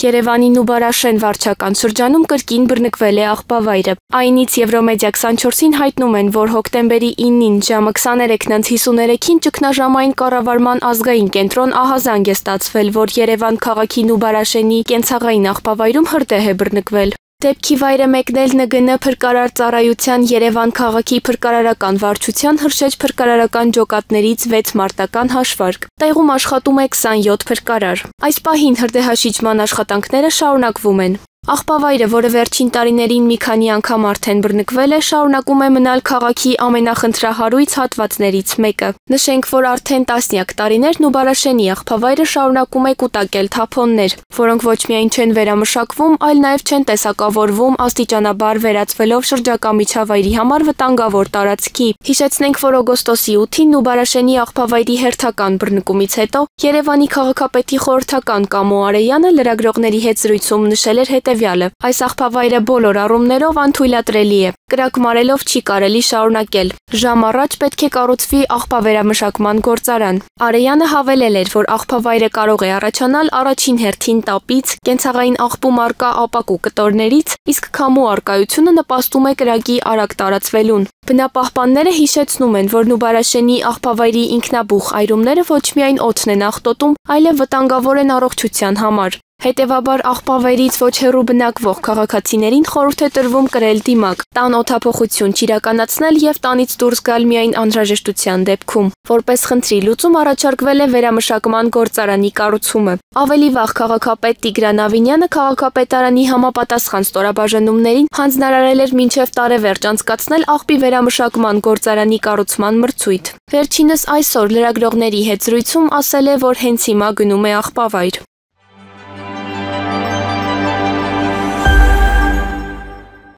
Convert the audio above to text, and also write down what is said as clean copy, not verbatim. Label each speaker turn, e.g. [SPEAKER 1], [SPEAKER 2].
[SPEAKER 1] Երևանի Նուբարաշեն վարչական շրջանում կրկին բռնկվել է աղբավայրը։ Այնից Եվրոմեդիա 24-ին հայտնում են, որ հոկտեմբերի 9-ին ժամը 23:53-ին ճգնաժամային կառավարման ազգային կենտրոն ահազանգ է ստացվել, որ Երևան քաղաքի Նուբարաշենի կենցաղային աղբավայրում հրդեհ է բռնկվել։ Դեպքի վայրը մեկնել ՆԳՆ փրկարար ծառայության Երևան քաղաքի փրկարարական վարչության հրշեջ փրկարարական ջոկատներից 6 մարտական հաշվարկ։ Տեղում աշխատում է 27 փրկարար։ Այս պահին հրդեհաշիջման աշխատանքները շարունակվում են։ Աղբավայրը, որը վերջին տարիներին մի քանի անգամ արդեն բռնկվել է, շարունակում է մնալ քաղաքի ամենախնդրահարույց հատվածներից մեկը։ Նշենք, որ արդեն տասնյակ տարիներ Նուբարաշենի աղբավայրը շարունակում է կուտակել թափոններ, որոնք ոչ միայն չեն վերամշակվում, այլ նաև չեն տեսակավորվում, աստիճանաբար վերածվելով շրջակա միջավայրի համար վտանգավոր տարածքի։ Հիշեցնենք, որ օգոստոսի 8-ին Նուբարաշենի աղբավայրի հերթական բռնկումից հետո Երևանի քաղաքապետի խորհրդական Կամո Արեյանը լրագրողների հետ զրույցում նշել էր հետևյալը. այս աղբավայրը բոլոր առումներով անթույլատրելի է։ Կրակմարելով չի կարելի շարունակել։ Ժամ առաջ պետք է կառուցվի աղբավերամշակման գործարան։ Արեյանը հավելել էր, որ աղբավայրը կարող է առաջանալ առաջին հերթին տապից, կենցաղային աղբում առկա ապակու կտորներից, իսկ քամու առկայությունը նպաստում է կրակի արագ տարածվելուն։ Բնապահպանները հիշեցնում են, որ Նուբարաշենի աղբավայրի ինքնաբուխ այրումները ոչ միայն օդն են աղտոտում, այլև վտանգավոր են առողջության համար։ Հետևաբար աղբավայրից ոչ հեռու բնակվող քաղաքացիներին խորհուրդ է տրվում կրել դիմակ, տան օդափոխություն չիրականացնել եւ տանից դուրս գալ միայն անհրաժեշտության դեպքում։ Որպես խնդրի լուծում առաջարկվել է վերամշակման գործարանի կառուցումը։ Ավելի վաղ քաղաքապետ Տիգրան Ավինյանը քաղաքապետարանի համապատասխան ստորաբաժանումներին հանձնարարել էր մինչև տարեվերջ անցկացնել աղբի վերամշակման գործարանի կառուցման մրցույթ։ Վերջինս այսօր լրագրողների հետ զրույցում ասել է, որ հենց հիմա գնում է աղբավայր։